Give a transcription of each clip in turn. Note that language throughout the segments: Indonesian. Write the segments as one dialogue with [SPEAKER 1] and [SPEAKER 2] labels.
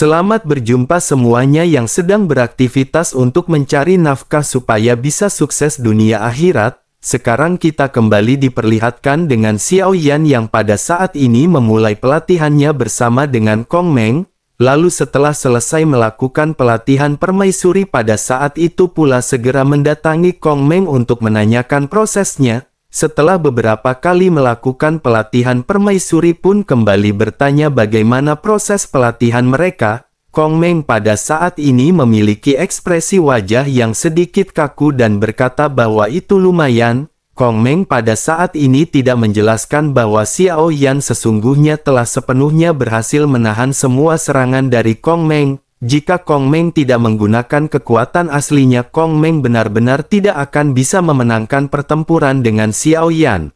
[SPEAKER 1] Selamat berjumpa semuanya yang sedang beraktivitas untuk mencari nafkah supaya bisa sukses dunia akhirat. Sekarang kita kembali diperlihatkan dengan Xiao Yan yang pada saat ini memulai pelatihannya bersama dengan Kong Meng. Lalu setelah selesai melakukan pelatihan permaisuri pada saat itu pula segera mendatangi Kong Meng untuk menanyakan prosesnya. Setelah beberapa kali melakukan pelatihan permaisuri pun kembali bertanya bagaimana proses pelatihan mereka. Kong Meng pada saat ini memiliki ekspresi wajah yang sedikit kaku dan berkata bahwa itu lumayan. Kong Meng pada saat ini tidak menjelaskan bahwa Xiao Yan sesungguhnya telah sepenuhnya berhasil menahan semua serangan dari Kong Meng. Jika Kong Meng tidak menggunakan kekuatan aslinya, Kong Meng benar-benar tidak akan bisa memenangkan pertempuran dengan Xiao Yan.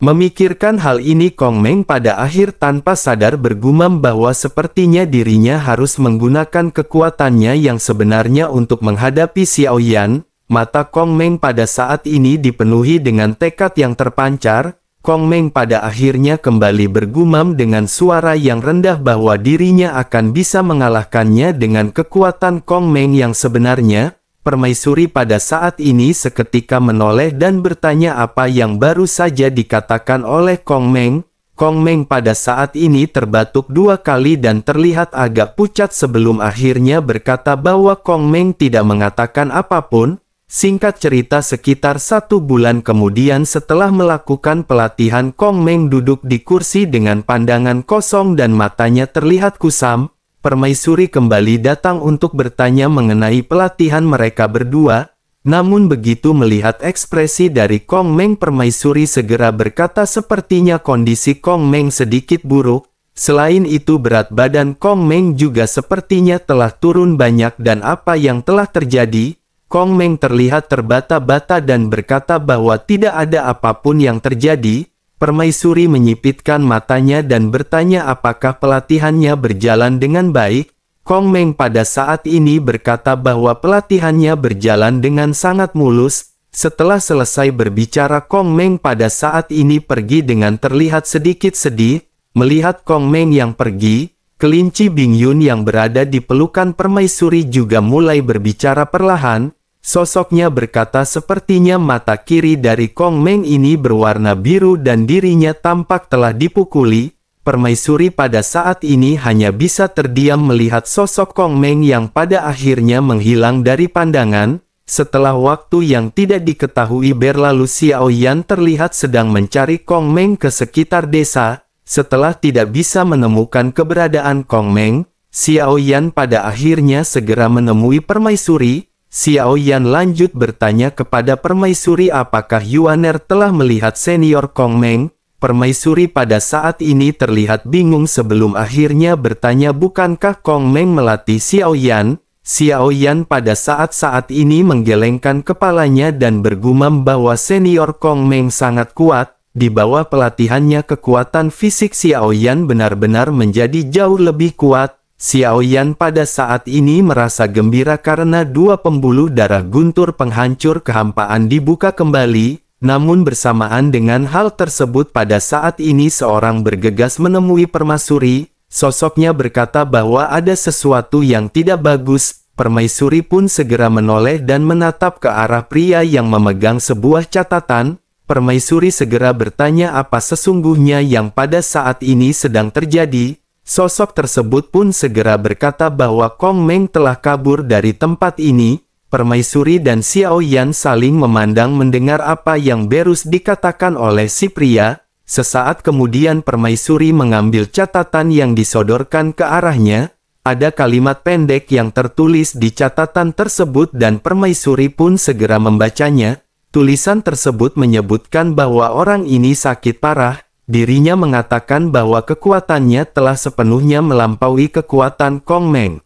[SPEAKER 1] Memikirkan hal ini, Kong Meng pada akhir tanpa sadar bergumam bahwa sepertinya dirinya harus menggunakan kekuatannya yang sebenarnya untuk menghadapi Xiao Yan. Mata Kong Meng pada saat ini dipenuhi dengan tekad yang terpancar. Kong Meng pada akhirnya kembali bergumam dengan suara yang rendah bahwa dirinya akan bisa mengalahkannya dengan kekuatan Kong Meng yang sebenarnya. Permaisuri pada saat ini seketika menoleh dan bertanya apa yang baru saja dikatakan oleh Kong Meng. Kong Meng pada saat ini terbatuk 2 kali dan terlihat agak pucat sebelum akhirnya berkata bahwa Kong Meng tidak mengatakan apapun. Singkat cerita, sekitar 1 bulan kemudian setelah melakukan pelatihan, Kong Meng duduk di kursi dengan pandangan kosong dan matanya terlihat kusam. Permaisuri kembali datang untuk bertanya mengenai pelatihan mereka berdua. Namun begitu melihat ekspresi dari Kong Meng, permaisuri segera berkata sepertinya kondisi Kong Meng sedikit buruk. Selain itu berat badan Kong Meng juga sepertinya telah turun banyak dan apa yang telah terjadi? Kong Meng terlihat terbata-bata dan berkata bahwa tidak ada apapun yang terjadi. Permaisuri menyipitkan matanya dan bertanya apakah pelatihannya berjalan dengan baik. Kong Meng pada saat ini berkata bahwa pelatihannya berjalan dengan sangat mulus. Setelah selesai berbicara, Kong Meng pada saat ini pergi dengan terlihat sedikit sedih. Melihat Kong Meng yang pergi, kelinci Bing Yun yang berada di pelukan permaisuri juga mulai berbicara perlahan. Sosoknya berkata sepertinya mata kiri dari Kong Meng ini berwarna biru dan dirinya tampak telah dipukuli. Permaisuri pada saat ini hanya bisa terdiam melihat sosok Kong Meng yang pada akhirnya menghilang dari pandangan. Setelah waktu yang tidak diketahui berlalu, Xiao Yan terlihat sedang mencari Kong Meng ke sekitar desa. Setelah tidak bisa menemukan keberadaan Kong Meng, Xiao Yan pada akhirnya segera menemui permaisuri. Xiao Yan lanjut bertanya kepada permaisuri apakah Yuaner telah melihat senior Kong Meng. Permaisuri pada saat ini terlihat bingung sebelum akhirnya bertanya bukankah Kong Meng melatih Xiao Yan? Xiao Yan pada saat ini menggelengkan kepalanya dan bergumam bahwa senior Kong Meng sangat kuat. Di bawah pelatihannya kekuatan fisik Xiao Yan benar-benar menjadi jauh lebih kuat. Xiao Yan pada saat ini merasa gembira karena 2 pembuluh darah guntur penghancur kehampaan dibuka kembali. Namun bersamaan dengan hal tersebut pada saat ini seorang bergegas menemui permaisuri. Sosoknya berkata bahwa ada sesuatu yang tidak bagus. Permaisuri pun segera menoleh dan menatap ke arah pria yang memegang sebuah catatan. Permaisuri segera bertanya apa sesungguhnya yang pada saat ini sedang terjadi. Sosok tersebut pun segera berkata bahwa Kong Meng telah kabur dari tempat ini. Permaisuri dan Xiao Yan saling memandang mendengar apa yang baru dikatakan oleh si pria. Sesaat kemudian permaisuri mengambil catatan yang disodorkan ke arahnya. Ada kalimat pendek yang tertulis di catatan tersebut dan permaisuri pun segera membacanya. Tulisan tersebut menyebutkan bahwa orang ini sakit parah. Dirinya mengatakan bahwa kekuatannya telah sepenuhnya melampaui kekuatan Kong Meng.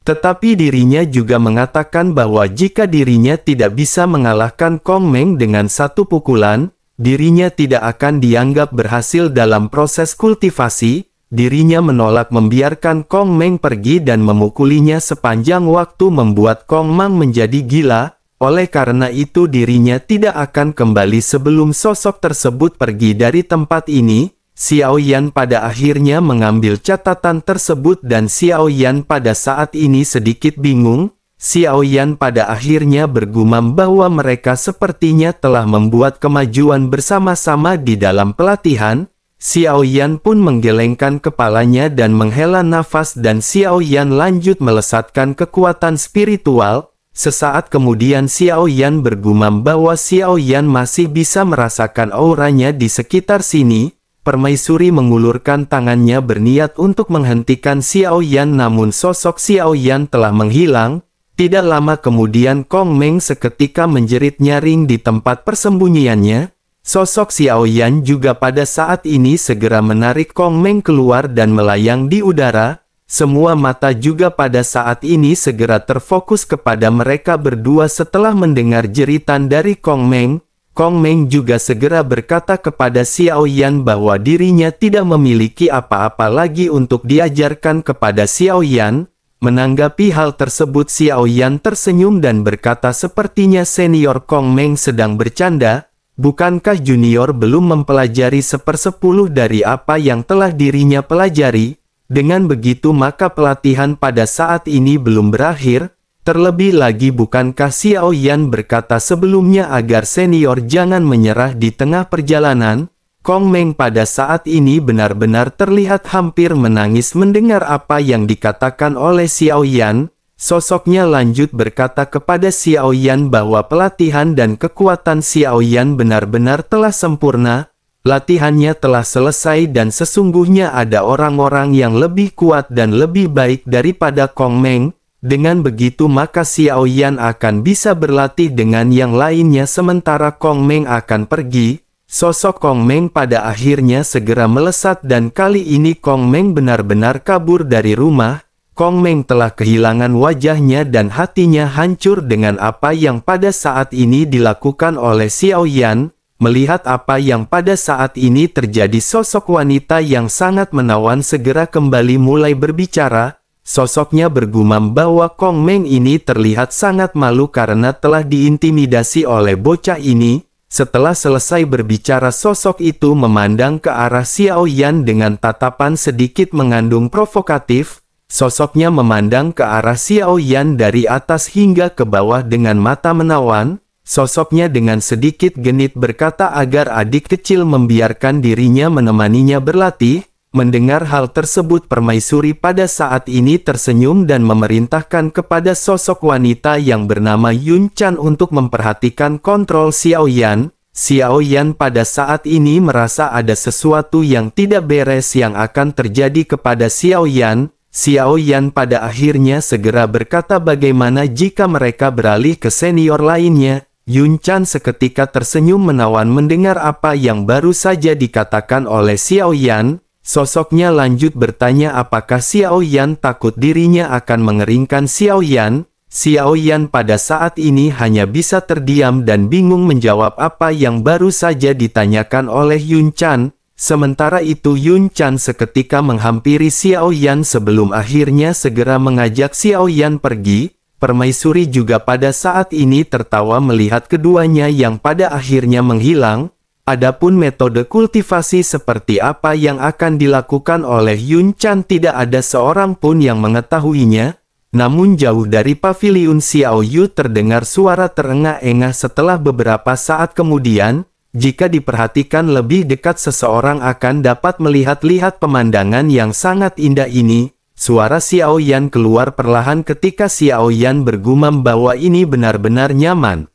[SPEAKER 1] Tetapi dirinya juga mengatakan bahwa jika dirinya tidak bisa mengalahkan Kong Meng dengan 1 pukulan, dirinya tidak akan dianggap berhasil dalam proses kultivasi. Dirinya menolak membiarkan Kong Meng pergi dan memukulinya sepanjang waktu membuat Kong Meng menjadi gila. Oleh karena itu dirinya tidak akan kembali sebelum sosok tersebut pergi dari tempat ini. Xiao Yan pada akhirnya mengambil catatan tersebut dan Xiao Yan pada saat ini sedikit bingung. Xiao Yan pada akhirnya bergumam bahwa mereka sepertinya telah membuat kemajuan bersama-sama di dalam pelatihan. Xiao Yan pun menggelengkan kepalanya dan menghela nafas dan Xiao Yan lanjut melesatkan kekuatan spiritual. Sesaat kemudian Xiao Yan bergumam bahwa Xiao Yan masih bisa merasakan auranya di sekitar sini. Permaisuri mengulurkan tangannya berniat untuk menghentikan Xiao Yan, namun sosok Xiao Yan telah menghilang. Tidak lama kemudian Kong Meng seketika menjerit nyaring di tempat persembunyiannya. Sosok Xiao Yan juga pada saat ini segera menarik Kong Meng keluar dan melayang di udara. Semua mata juga pada saat ini segera terfokus kepada mereka berdua setelah mendengar jeritan dari Kong Meng. Kong Meng juga segera berkata kepada Xiao Yan bahwa dirinya tidak memiliki apa-apa lagi untuk diajarkan kepada Xiao Yan. Menanggapi hal tersebut, Xiao Yan tersenyum dan berkata sepertinya senior Kong Meng sedang bercanda. Bukankah junior belum mempelajari 1/10 dari apa yang telah dirinya pelajari? Dengan begitu maka pelatihan pada saat ini belum berakhir. Terlebih lagi bukankah Xiao Yan berkata sebelumnya agar senior jangan menyerah di tengah perjalanan? Kong Meng pada saat ini benar-benar terlihat hampir menangis mendengar apa yang dikatakan oleh Xiao Yan. Sosoknya lanjut berkata kepada Xiao Yan bahwa pelatihan dan kekuatan Xiao Yan benar-benar telah sempurna. Latihannya telah selesai dan sesungguhnya ada orang-orang yang lebih kuat dan lebih baik daripada Kong Meng. Dengan begitu maka Xiao Yan akan bisa berlatih dengan yang lainnya sementara Kong Meng akan pergi. Sosok Kong Meng pada akhirnya segera melesat dan kali ini Kong Meng benar-benar kabur dari rumah. Kong Meng telah kehilangan wajahnya dan hatinya hancur dengan apa yang pada saat ini dilakukan oleh Xiao Yan. Melihat apa yang pada saat ini terjadi, sosok wanita yang sangat menawan segera kembali mulai berbicara. Sosoknya bergumam bahwa Kong Meng ini terlihat sangat malu karena telah diintimidasi oleh bocah ini. Setelah selesai berbicara, sosok itu memandang ke arah Xiao Yan dengan tatapan sedikit mengandung provokatif. Sosoknya memandang ke arah Xiao Yan dari atas hingga ke bawah dengan mata menawan. Sosoknya dengan sedikit genit berkata agar adik kecil membiarkan dirinya menemaninya berlatih. Mendengar hal tersebut, permaisuri pada saat ini tersenyum dan memerintahkan kepada sosok wanita yang bernama Yun Chan untuk memperhatikan kontrol Xiao Yan. Xiao Yan pada saat ini merasa ada sesuatu yang tidak beres yang akan terjadi kepada Xiao Yan. Xiao Yan pada akhirnya segera berkata bagaimana jika mereka beralih ke senior lainnya. Yun Chan seketika tersenyum menawan mendengar apa yang baru saja dikatakan oleh Xiao Yan. Sosoknya lanjut bertanya apakah Xiao Yan takut dirinya akan mengeringkan Xiao Yan. Xiao Yan pada saat ini hanya bisa terdiam dan bingung menjawab apa yang baru saja ditanyakan oleh Yun Chan. Sementara itu Yun Chan seketika menghampiri Xiao Yan sebelum akhirnya segera mengajak Xiao Yan pergi. Permaisuri juga pada saat ini tertawa melihat keduanya yang pada akhirnya menghilang. Adapun metode kultivasi seperti apa yang akan dilakukan oleh Yun Chan tidak ada seorang pun yang mengetahuinya. Namun jauh dari paviliun Xiao Yu terdengar suara terengah-engah setelah beberapa saat kemudian. Jika diperhatikan lebih dekat seseorang akan dapat melihat-lihat pemandangan yang sangat indah ini. Suara Xiao Yan keluar perlahan ketika Xiao Yan bergumam bahwa ini benar-benar nyaman.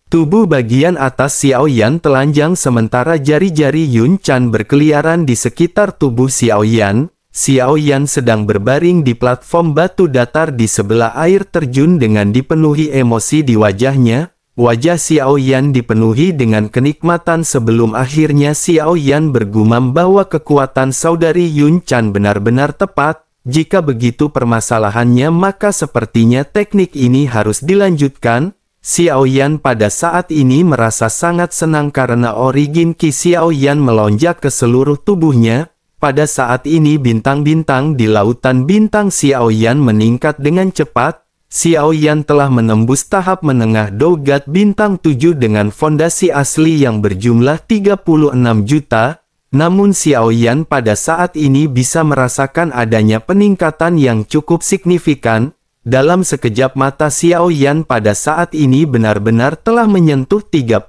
[SPEAKER 1] Tubuh bagian atas Xiao Yan telanjang sementara jari-jari Yun Chan berkeliaran di sekitar tubuh Xiao Yan. Xiao Yan sedang berbaring di platform batu datar di sebelah air terjun dengan dipenuhi emosi di wajahnya. Wajah Xiao Yan dipenuhi dengan kenikmatan sebelum akhirnya Xiao Yan bergumam bahwa kekuatan saudari Yun Chan benar-benar tepat. Jika begitu permasalahannya maka sepertinya teknik ini harus dilanjutkan. Xiao Yan pada saat ini merasa sangat senang karena origin Qi Xiao Yan melonjak ke seluruh tubuhnya. Pada saat ini bintang-bintang di lautan bintang Xiao Yan meningkat dengan cepat. Xiao Yan telah menembus tahap menengah Dogat bintang 7 dengan fondasi asli yang berjumlah 36 juta. Namun Xiao Yan pada saat ini bisa merasakan adanya peningkatan yang cukup signifikan. Dalam sekejap mata Xiao Yan pada saat ini benar-benar telah menyentuh 38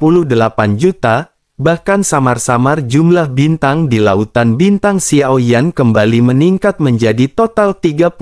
[SPEAKER 1] juta, bahkan samar-samar jumlah bintang di lautan bintang Xiao Yan kembali meningkat menjadi total 39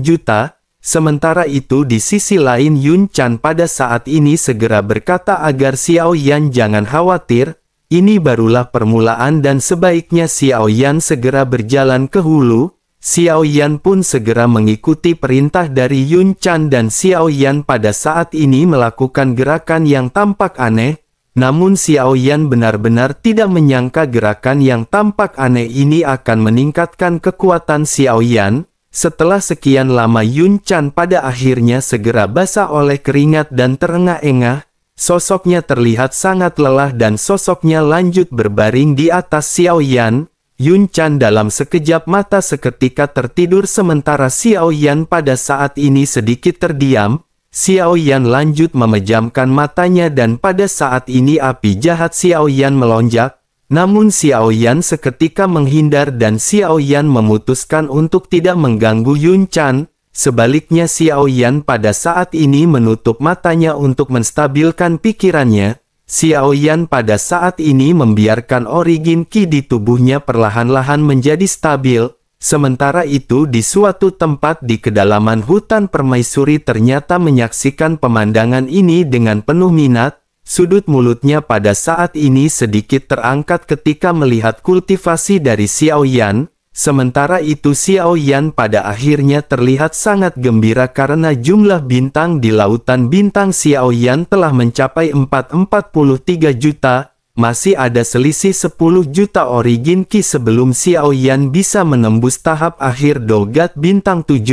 [SPEAKER 1] juta. Sementara itu di sisi lain Yun Chan pada saat ini segera berkata agar Xiao Yan jangan khawatir, ini barulah permulaan dan sebaiknya Xiao Yan segera berjalan ke hulu. Xiao Yan pun segera mengikuti perintah dari Yun Chan dan Xiao Yan pada saat ini melakukan gerakan yang tampak aneh. Namun Xiao Yan benar-benar tidak menyangka gerakan yang tampak aneh ini akan meningkatkan kekuatan Xiao Yan. Setelah sekian lama Yun Chan pada akhirnya segera basah oleh keringat dan terengah-engah. Sosoknya terlihat sangat lelah dan sosoknya lanjut berbaring di atas Xiao Yan. Yun Chan dalam sekejap mata seketika tertidur sementara Xiao Yan pada saat ini sedikit terdiam. Xiao Yan lanjut memejamkan matanya dan pada saat ini api jahat Xiao Yan melonjak. Namun Xiao Yan seketika menghindar dan Xiao Yan memutuskan untuk tidak mengganggu Yun Chan. Sebaliknya Xiao Yan pada saat ini menutup matanya untuk menstabilkan pikirannya. Xiao Yan pada saat ini membiarkan origin Qi di tubuhnya perlahan-lahan menjadi stabil. Sementara itu di suatu tempat di kedalaman hutan permaisuri ternyata menyaksikan pemandangan ini dengan penuh minat. Sudut mulutnya pada saat ini sedikit terangkat ketika melihat kultivasi dari Xiao Yan. Sementara itu Xiao Yan pada akhirnya terlihat sangat gembira karena jumlah bintang di lautan bintang Xiao Yan telah mencapai 443 juta. Masih ada selisih 10 juta origin Qi sebelum Xiao Yan bisa menembus tahap akhir Dogat bintang 7.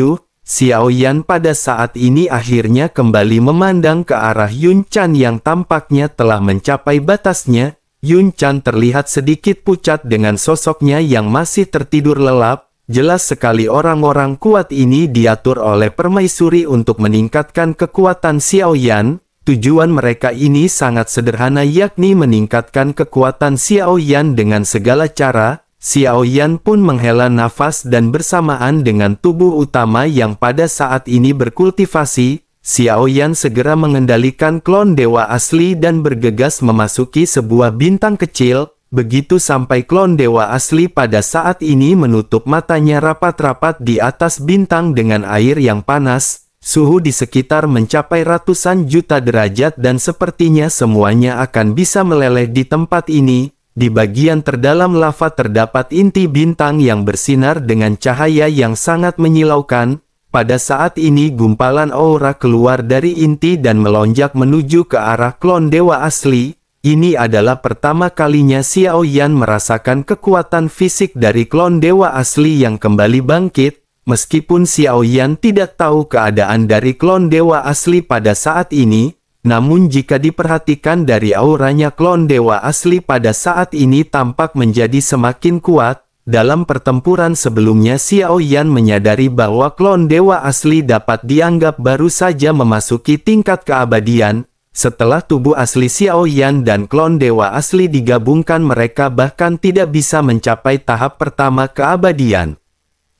[SPEAKER 1] Xiao Yan pada saat ini akhirnya kembali memandang ke arah Yun Chan yang tampaknya telah mencapai batasnya. Yun Chan terlihat sedikit pucat dengan sosoknya yang masih tertidur lelap. Jelas sekali orang-orang kuat ini diatur oleh permaisuri untuk meningkatkan kekuatan Xiao Yan. Tujuan mereka ini sangat sederhana yakni meningkatkan kekuatan Xiao Yan dengan segala cara. Xiao Yan pun menghela nafas dan bersamaan dengan tubuh utama yang pada saat ini berkultivasi, Xiao Yan segera mengendalikan klon dewa asli dan bergegas memasuki sebuah bintang kecil. Begitu sampai klon dewa asli pada saat ini menutup matanya rapat-rapat di atas bintang dengan air yang panas. Suhu di sekitar mencapai ratusan juta derajat dan sepertinya semuanya akan bisa meleleh di tempat ini. Di bagian terdalam lava terdapat inti bintang yang bersinar dengan cahaya yang sangat menyilaukan. Pada saat ini gumpalan aura keluar dari inti dan melonjak menuju ke arah klon dewa asli. Ini adalah pertama kalinya Xiao Yan merasakan kekuatan fisik dari klon dewa asli yang kembali bangkit. Meskipun Xiao Yan tidak tahu keadaan dari klon dewa asli pada saat ini, namun jika diperhatikan dari auranya klon dewa asli pada saat ini tampak menjadi semakin kuat. Dalam pertempuran sebelumnya Xiao Yan menyadari bahwa klon dewa asli dapat dianggap baru saja memasuki tingkat keabadian. Setelah tubuh asli Xiao Yan dan klon dewa asli digabungkan mereka bahkan tidak bisa mencapai tahap pertama keabadian.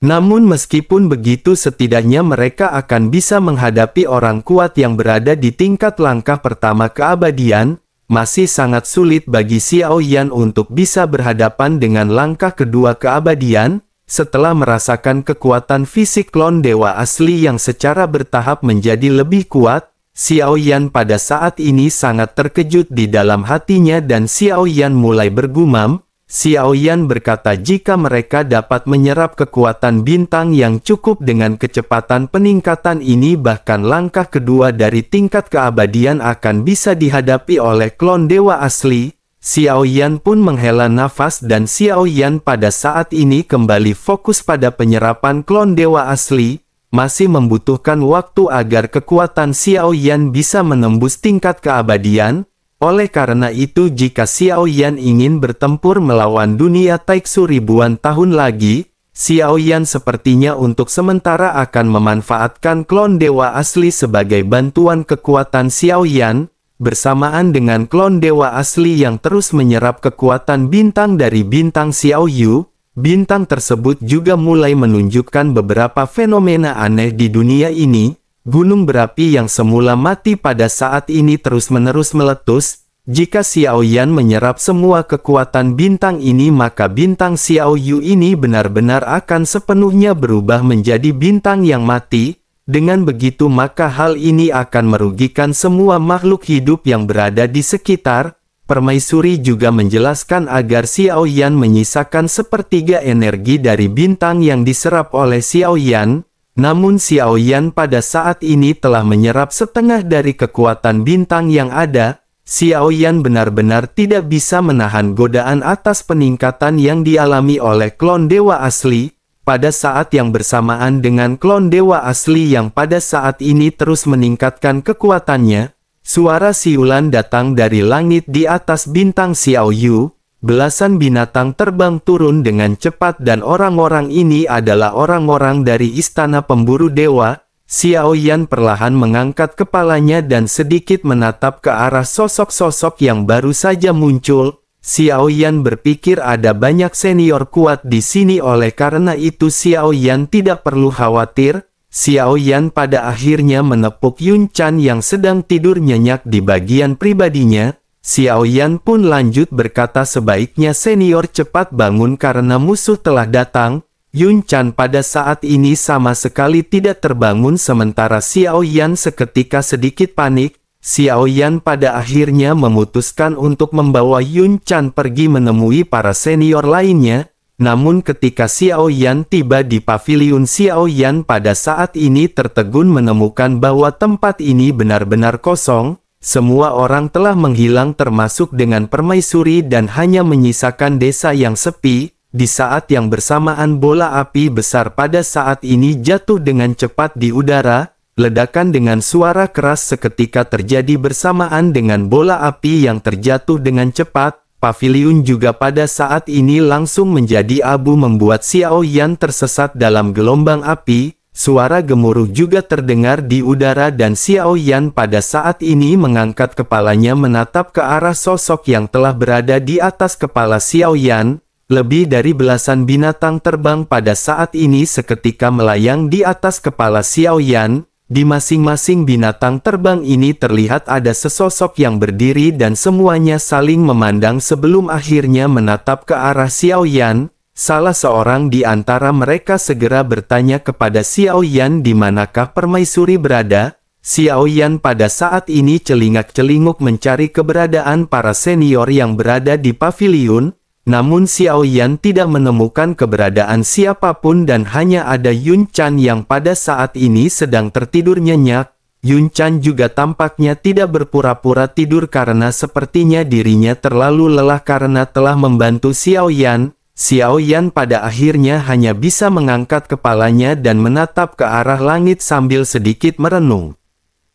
[SPEAKER 1] Namun meskipun begitu setidaknya mereka akan bisa menghadapi orang kuat yang berada di tingkat langkah pertama keabadian. Masih sangat sulit bagi Xiao Yan untuk bisa berhadapan dengan langkah kedua keabadian. Setelah merasakan kekuatan fisik klon dewa asli yang secara bertahap menjadi lebih kuat, Xiao Yan pada saat ini sangat terkejut di dalam hatinya dan Xiao Yan mulai bergumam. Xiao Yan berkata jika mereka dapat menyerap kekuatan bintang yang cukup dengan kecepatan peningkatan ini bahkan langkah kedua dari tingkat keabadian akan bisa dihadapi oleh klon dewa asli. Xiao Yan pun menghela nafas dan Xiao Yan pada saat ini kembali fokus pada penyerapan klon dewa asli. Masih membutuhkan waktu agar kekuatan Xiao Yan bisa menembus tingkat keabadian. Oleh karena itu jika Xiao Yan ingin bertempur melawan dunia Taiksu ribuan tahun lagi, Xiao Yan sepertinya untuk sementara akan memanfaatkan klon dewa asli sebagai bantuan kekuatan Xiao Yan. bersamaan dengan klon dewa asli yang terus menyerap kekuatan bintang dari bintang Xiao Yu. Bintang tersebut juga mulai menunjukkan beberapa fenomena aneh di dunia ini. Gunung berapi yang semula mati pada saat ini terus-menerus meletus. Jika Xiao Yan menyerap semua kekuatan bintang ini, maka bintang Xiao Yu ini benar-benar akan sepenuhnya berubah menjadi bintang yang mati. Dengan begitu maka hal ini akan merugikan semua makhluk hidup yang berada di sekitar. Permaisuri juga menjelaskan agar Xiao Yan menyisakan sepertiga energi dari bintang yang diserap oleh Xiao Yan. Namun Xiao Yan pada saat ini telah menyerap setengah dari kekuatan bintang yang ada. Xiao Yan benar-benar tidak bisa menahan godaan atas peningkatan yang dialami oleh klon dewa asli. Pada saat yang bersamaan dengan klon dewa asli yang pada saat ini terus meningkatkan kekuatannya, suara siulan datang dari langit di atas bintang Xiao Yu. Belasan binatang terbang turun dengan cepat dan orang-orang ini adalah orang-orang dari istana pemburu dewa. Xiao Yan perlahan mengangkat kepalanya dan sedikit menatap ke arah sosok-sosok yang baru saja muncul. Xiao Yan berpikir ada banyak senior kuat di sini, oleh karena itu Xiao Yan tidak perlu khawatir. Xiao Yan pada akhirnya menepuk Yun Chan yang sedang tidur nyenyak di bagian pribadinya. Xiao Yan pun lanjut berkata, sebaiknya senior cepat bangun karena musuh telah datang. Yun Chan pada saat ini sama sekali tidak terbangun, sementara Xiao Yan seketika sedikit panik. Xiao Yan pada akhirnya memutuskan untuk membawa Yun Chan pergi menemui para senior lainnya. Namun ketika Xiao Yan tiba di paviliun, Xiao Yan pada saat ini tertegun menemukan bahwa tempat ini benar-benar kosong. Semua orang telah menghilang termasuk dengan permaisuri dan hanya menyisakan desa yang sepi. Di saat yang bersamaan bola api besar pada saat ini jatuh dengan cepat di udara. Ledakan dengan suara keras seketika terjadi bersamaan dengan bola api yang terjatuh dengan cepat. Paviliun juga pada saat ini langsung menjadi abu membuat Xiao Yan tersesat dalam gelombang api. Suara gemuruh juga terdengar di udara dan Xiao Yan pada saat ini mengangkat kepalanya menatap ke arah sosok yang telah berada di atas kepala Xiao Yan. Lebih dari belasan binatang terbang pada saat ini seketika melayang di atas kepala Xiao Yan. Di masing-masing binatang terbang ini terlihat ada sesosok yang berdiri dan semuanya saling memandang sebelum akhirnya menatap ke arah Xiao Yan. Salah seorang di antara mereka segera bertanya kepada Xiao Yan di manakah permaisuri berada. Xiao Yan pada saat ini celingak-celinguk mencari keberadaan para senior yang berada di paviliun. Namun Xiao Yan tidak menemukan keberadaan siapapun dan hanya ada Yun Chan yang pada saat ini sedang tertidur nyenyak. Yun Chan juga tampaknya tidak berpura-pura tidur karena sepertinya dirinya terlalu lelah karena telah membantu Xiao Yan. Xiao Yan pada akhirnya hanya bisa mengangkat kepalanya dan menatap ke arah langit sambil sedikit merenung.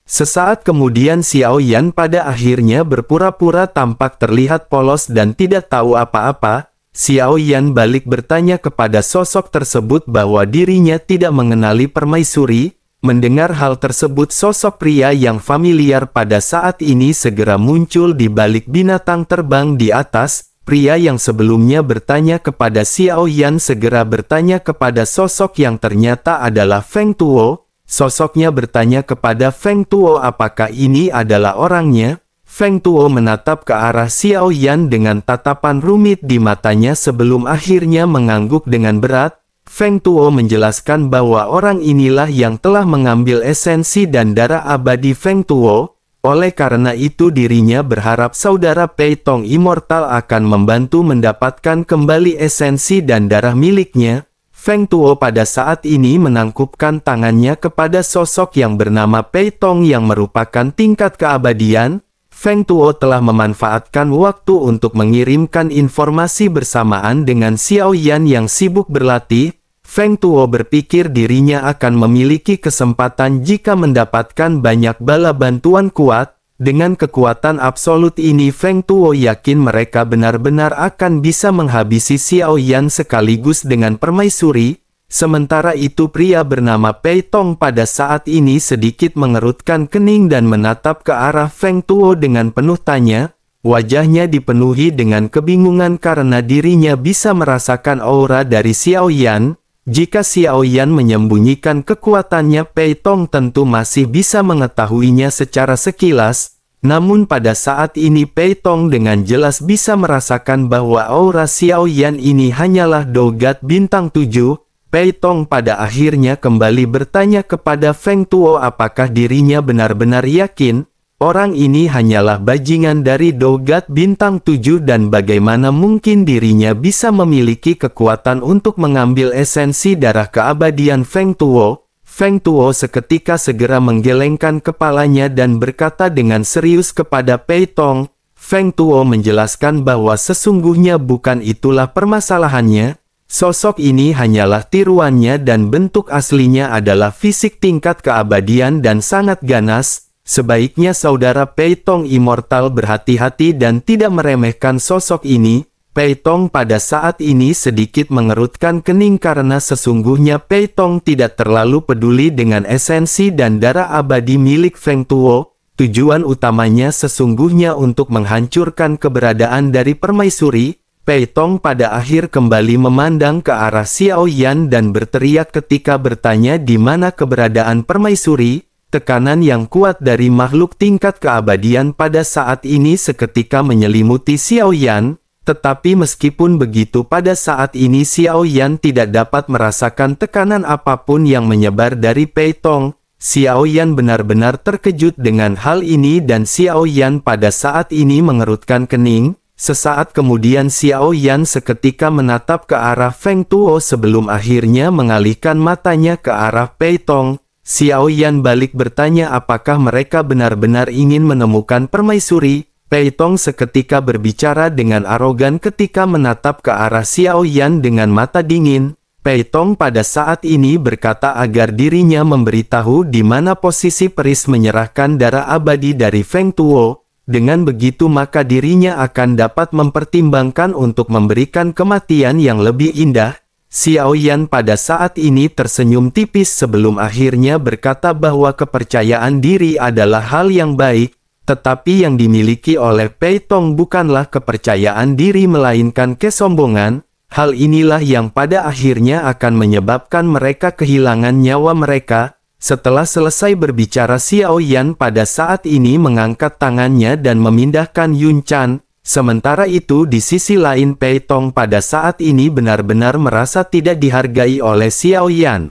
[SPEAKER 1] Sesaat kemudian Xiao Yan pada akhirnya berpura-pura tampak terlihat polos dan tidak tahu apa-apa. Xiao Yan balik bertanya kepada sosok tersebut bahwa dirinya tidak mengenali permaisuri. Mendengar hal tersebut, sosok pria yang familiar pada saat ini segera muncul di balik binatang terbang di atas. Pria yang sebelumnya bertanya kepada Xiao Yan segera bertanya kepada sosok yang ternyata adalah Feng Tuo. Sosoknya bertanya kepada Feng Tuo apakah ini adalah orangnya. Feng Tuo menatap ke arah Xiao Yan dengan tatapan rumit di matanya sebelum akhirnya mengangguk dengan berat. Feng Tuo menjelaskan bahwa orang inilah yang telah mengambil esensi dan darah abadi Feng Tuo. Oleh karena itu dirinya berharap saudara Pei Tong Immortal akan membantu mendapatkan kembali esensi dan darah miliknya. Feng Tuo pada saat ini menangkupkan tangannya kepada sosok yang bernama Pei Tong yang merupakan tingkat keabadian. Feng Tuo telah memanfaatkan waktu untuk mengirimkan informasi bersamaan dengan Xiao Yan yang sibuk berlatih. Feng Tuo berpikir dirinya akan memiliki kesempatan jika mendapatkan banyak bala bantuan kuat. Dengan kekuatan absolut ini Feng Tuo yakin mereka benar-benar akan bisa menghabisi Xiao Yan sekaligus dengan permaisuri. Sementara itu pria bernama Pei Tong pada saat ini sedikit mengerutkan kening dan menatap ke arah Feng Tuo dengan penuh tanya. Wajahnya dipenuhi dengan kebingungan karena dirinya bisa merasakan aura dari Xiao Yan. Jika Xiao Yan menyembunyikan kekuatannya, Pei Tong tentu masih bisa mengetahuinya secara sekilas. Namun pada saat ini Pei Tong dengan jelas bisa merasakan bahwa aura Xiao Yan ini hanyalah dogat bintang 7. Pei Tong pada akhirnya kembali bertanya kepada Feng Tuo apakah dirinya benar-benar yakin orang ini hanyalah bajingan dari dogat bintang 7 dan bagaimana mungkin dirinya bisa memiliki kekuatan untuk mengambil esensi darah keabadian Feng Tuo. Feng Tuo seketika segera menggelengkan kepalanya dan berkata dengan serius kepada Pei Tong. Feng Tuo menjelaskan bahwa sesungguhnya bukan itulah permasalahannya. Sosok ini hanyalah tiruannya dan bentuk aslinya adalah fisik tingkat keabadian dan sangat ganas. Sebaiknya saudara Pei Tong immortal berhati-hati dan tidak meremehkan sosok ini. Pei Tong pada saat ini sedikit mengerutkan kening karena sesungguhnya Pei Tong tidak terlalu peduli dengan esensi dan darah abadi milik Feng Tuo. Tujuan utamanya sesungguhnya untuk menghancurkan keberadaan dari permaisuri. Pei Tong pada akhir kembali memandang ke arah Xiao Yan dan berteriak ketika bertanya di mana keberadaan permaisuri. Tekanan yang kuat dari makhluk tingkat keabadian pada saat ini seketika menyelimuti Xiao Yan. Tetapi meskipun begitu pada saat ini Xiao Yan tidak dapat merasakan tekanan apapun yang menyebar dari Pei Tong. Xiao Yan benar-benar terkejut dengan hal ini dan Xiao Yan pada saat ini mengerutkan kening. Sesaat kemudian Xiao Yan seketika menatap ke arah Feng Tuo sebelum akhirnya mengalihkan matanya ke arah Pei Tong. Xiao Yan balik bertanya apakah mereka benar-benar ingin menemukan permaisuri. Pei Tong seketika berbicara dengan arogan ketika menatap ke arah Xiao Yan dengan mata dingin. Pei Tong pada saat ini berkata agar dirinya memberitahu di mana posisi peris menyerahkan darah abadi dari Feng Tuo. Dengan begitu maka dirinya akan dapat mempertimbangkan untuk memberikan kematian yang lebih indah. Xiao Yan pada saat ini tersenyum tipis sebelum akhirnya berkata bahwa kepercayaan diri adalah hal yang baik, tetapi yang dimiliki oleh Pei Tong bukanlah kepercayaan diri melainkan kesombongan. Hal inilah yang pada akhirnya akan menyebabkan mereka kehilangan nyawa mereka. Setelah selesai berbicara Xiao Yan pada saat ini mengangkat tangannya dan memindahkan Yun Chan. Sementara itu di sisi lain Pei Tong pada saat ini benar-benar merasa tidak dihargai oleh Xiao Yan.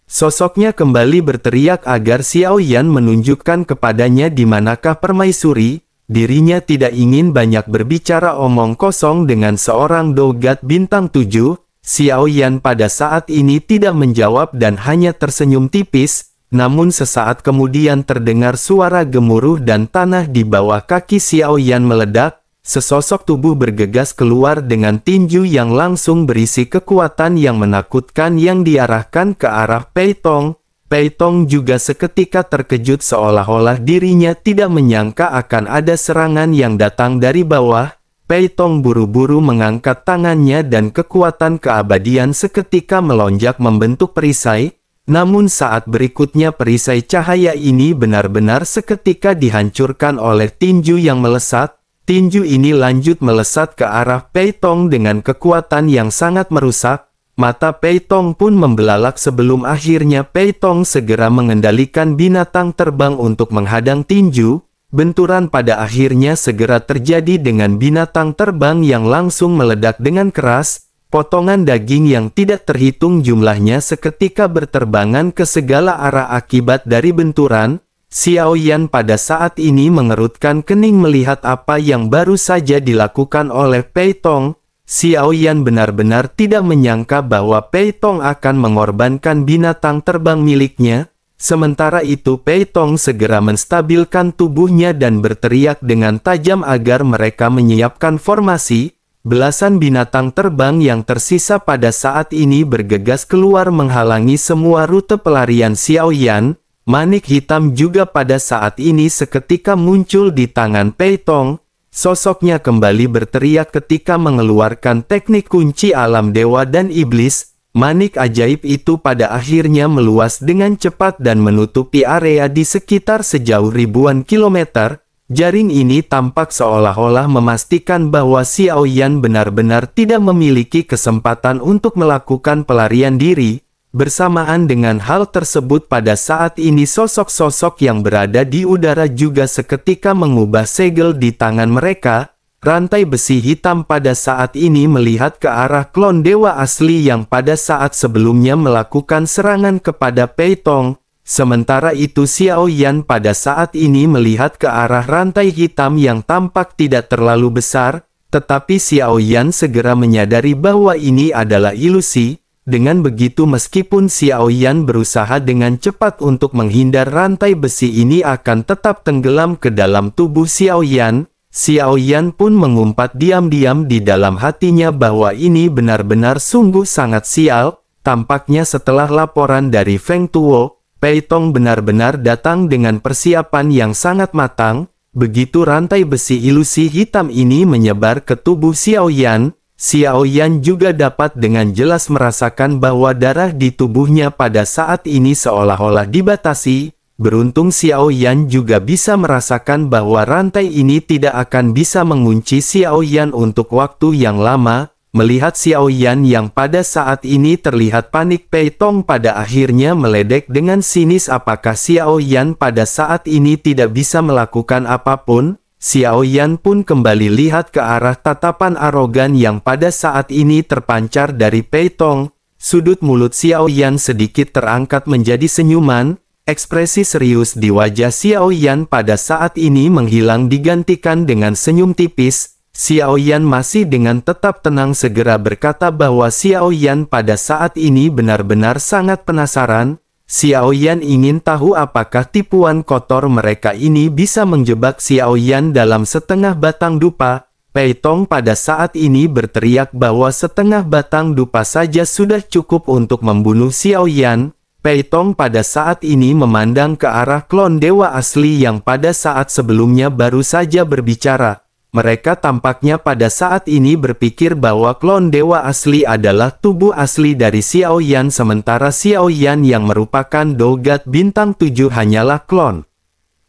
[SPEAKER 1] Sosoknya kembali berteriak agar Xiao Yan menunjukkan kepadanya di manakah permaisuri. Dirinya tidak ingin banyak berbicara omong kosong dengan seorang dogat bintang 7. Xiao Yan pada saat ini tidak menjawab dan hanya tersenyum tipis. Namun sesaat kemudian terdengar suara gemuruh dan tanah di bawah kaki Xiao Yan meledak. Sesosok tubuh bergegas keluar dengan tinju yang langsung berisi kekuatan yang menakutkan yang diarahkan ke arah Pei Tong. Pei Tong juga seketika terkejut seolah-olah dirinya tidak menyangka akan ada serangan yang datang dari bawah. Pei Tong buru-buru mengangkat tangannya dan kekuatan keabadian seketika melonjak membentuk perisai. Namun saat berikutnya perisai cahaya ini benar-benar seketika dihancurkan oleh tinju yang melesat. Tinju ini lanjut melesat ke arah Pei Tong dengan kekuatan yang sangat merusak. Mata Pei Tong pun membelalak sebelum akhirnya Pei Tong segera mengendalikan binatang terbang untuk menghadang tinju. Benturan pada akhirnya segera terjadi dengan binatang terbang yang langsung meledak dengan keras. Potongan daging yang tidak terhitung jumlahnya seketika berterbangan ke segala arah akibat dari benturan. Xiao Yan pada saat ini mengerutkan kening melihat apa yang baru saja dilakukan oleh Pei Tong. Xiao Yan benar-benar tidak menyangka bahwa Pei Tong akan mengorbankan binatang terbang miliknya. Sementara itu Pei Tong segera menstabilkan tubuhnya dan berteriak dengan tajam agar mereka menyiapkan formasi. Belasan binatang terbang yang tersisa pada saat ini bergegas keluar menghalangi semua rute pelarian Xiao Yan. Manik hitam juga pada saat ini seketika muncul di tangan Pei Tong. Sosoknya kembali berteriak ketika mengeluarkan teknik kunci alam dewa dan iblis. Manik ajaib itu pada akhirnya meluas dengan cepat dan menutupi area di sekitar sejauh ribuan kilometer. Jaring ini tampak seolah-olah memastikan bahwa Xiaoyan benar-benar tidak memiliki kesempatan untuk melakukan pelarian diri. Bersamaan dengan hal tersebut pada saat ini sosok-sosok yang berada di udara juga seketika mengubah segel di tangan mereka. Rantai besi hitam pada saat ini melihat ke arah klon dewa asli yang pada saat sebelumnya melakukan serangan kepada Pei Tong. Sementara itu Xiaoyan pada saat ini melihat ke arah rantai hitam yang tampak tidak terlalu besar, tetapi Xiaoyan segera menyadari bahwa ini adalah ilusi. Dengan begitu meskipun Xiaoyan berusaha dengan cepat untuk menghindar, rantai besi ini akan tetap tenggelam ke dalam tubuh Xiaoyan. Xiaoyan pun mengumpat diam-diam di dalam hatinya bahwa ini benar-benar sungguh sangat sial. Tampaknya setelah laporan dari Feng Tuo, Pei Tong benar-benar datang dengan persiapan yang sangat matang. Begitu rantai besi ilusi hitam ini menyebar ke tubuh Xiaoyan, Xiaoyan juga dapat dengan jelas merasakan bahwa darah di tubuhnya pada saat ini seolah-olah dibatasi. Beruntung Xiaoyan juga bisa merasakan bahwa rantai ini tidak akan bisa mengunci Xiaoyan untuk waktu yang lama. Melihat Xiaoyan yang pada saat ini terlihat panik, Pei Tong pada akhirnya meledek dengan sinis. Apakah Xiaoyan pada saat ini tidak bisa melakukan apapun? Xiaoyan pun kembali lihat ke arah tatapan arogan yang pada saat ini terpancar dari Pei Tong. Sudut mulut Xiaoyan sedikit terangkat menjadi senyuman. Ekspresi serius di wajah Xiaoyan pada saat ini menghilang digantikan dengan senyum tipis. Xiaoyan masih dengan tetap tenang segera berkata bahwa Xiaoyan pada saat ini benar-benar sangat penasaran. Xiaoyan ingin tahu apakah tipuan kotor mereka ini bisa menjebak Xiaoyan dalam setengah batang dupa. Pei Tong pada saat ini berteriak bahwa setengah batang dupa saja sudah cukup untuk membunuh Xiaoyan. Pei Tong pada saat ini memandang ke arah klon dewa asli yang pada saat sebelumnya baru saja berbicara. Mereka tampaknya pada saat ini berpikir bahwa klon dewa asli adalah tubuh asli dari Xiaoyan, sementara Xiaoyan yang merupakan dogat bintang 7 hanyalah klon.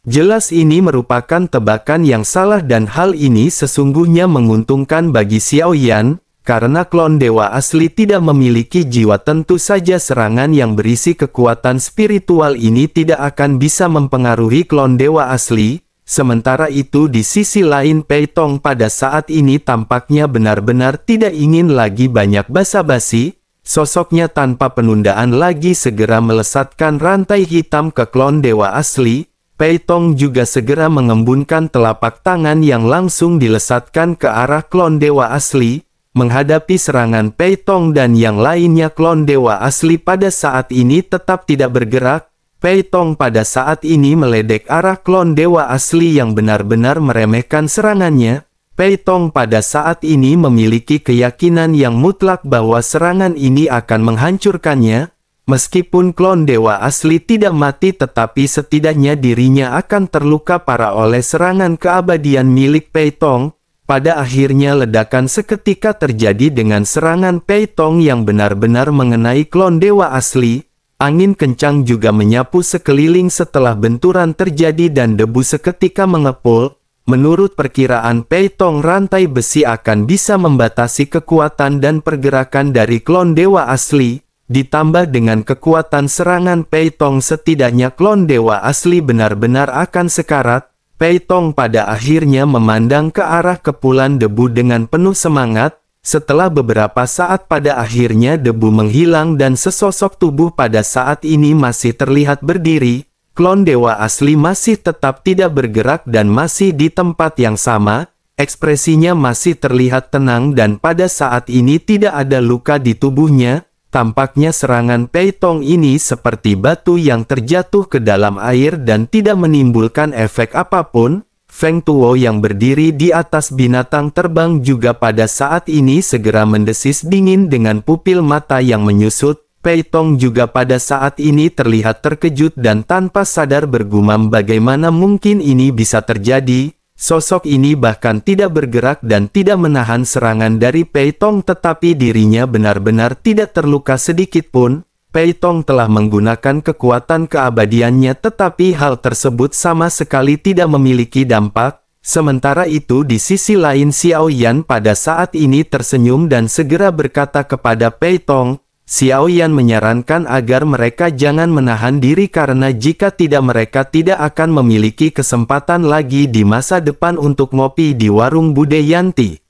[SPEAKER 1] Jelas ini merupakan tebakan yang salah dan hal ini sesungguhnya menguntungkan bagi Xiaoyan. Karena klon dewa asli tidak memiliki jiwa, tentu saja serangan yang berisi kekuatan spiritual ini tidak akan bisa mempengaruhi klon dewa asli. Sementara itu di sisi lain Pei Tong pada saat ini tampaknya benar-benar tidak ingin lagi banyak basa-basi. Sosoknya tanpa penundaan lagi segera melesatkan rantai hitam ke klon dewa asli. Pei Tong juga segera mengembunkan telapak tangan yang langsung dilesatkan ke arah klon dewa asli. Menghadapi serangan Pei Tong dan yang lainnya, klon dewa asli pada saat ini tetap tidak bergerak. Pei Tong pada saat ini meledek arah klon dewa asli yang benar-benar meremehkan serangannya. Pei Tong pada saat ini memiliki keyakinan yang mutlak bahwa serangan ini akan menghancurkannya. Meskipun klon dewa asli tidak mati, tetapi setidaknya dirinya akan terluka parah oleh serangan keabadian milik Pei Tong. Pada akhirnya ledakan seketika terjadi dengan serangan Pei Tong yang benar-benar mengenai klon dewa asli. Angin kencang juga menyapu sekeliling setelah benturan terjadi dan debu seketika mengepul. Menurut perkiraan Pei Tong, rantai besi akan bisa membatasi kekuatan dan pergerakan dari klon dewa asli. Ditambah dengan kekuatan serangan Pei Tong, setidaknya klon dewa asli benar-benar akan sekarat. Pei Tong pada akhirnya memandang ke arah kepulan debu dengan penuh semangat. Setelah beberapa saat pada akhirnya debu menghilang dan sesosok tubuh pada saat ini masih terlihat berdiri. Klon dewa asli masih tetap tidak bergerak dan masih di tempat yang sama. Ekspresinya masih terlihat tenang dan pada saat ini tidak ada luka di tubuhnya. Tampaknya serangan Pei Tong ini seperti batu yang terjatuh ke dalam air dan tidak menimbulkan efek apapun. Feng Tuo yang berdiri di atas binatang terbang juga pada saat ini segera mendesis dingin dengan pupil mata yang menyusut. Pei Tong juga pada saat ini terlihat terkejut dan tanpa sadar bergumam bagaimana mungkin ini bisa terjadi. Sosok ini bahkan tidak bergerak dan tidak menahan serangan dari Pei Tong, tetapi dirinya benar-benar tidak terluka sedikit pun. Pei Tong telah menggunakan kekuatan keabadiannya, tetapi hal tersebut sama sekali tidak memiliki dampak. Sementara itu di sisi lain Xiao Yan pada saat ini tersenyum dan segera berkata kepada Pei Tong. Xiao Yan menyarankan agar mereka jangan menahan diri karena jika tidak mereka tidak akan memiliki kesempatan lagi di masa depan untuk ngopi di warung Bude Yanti.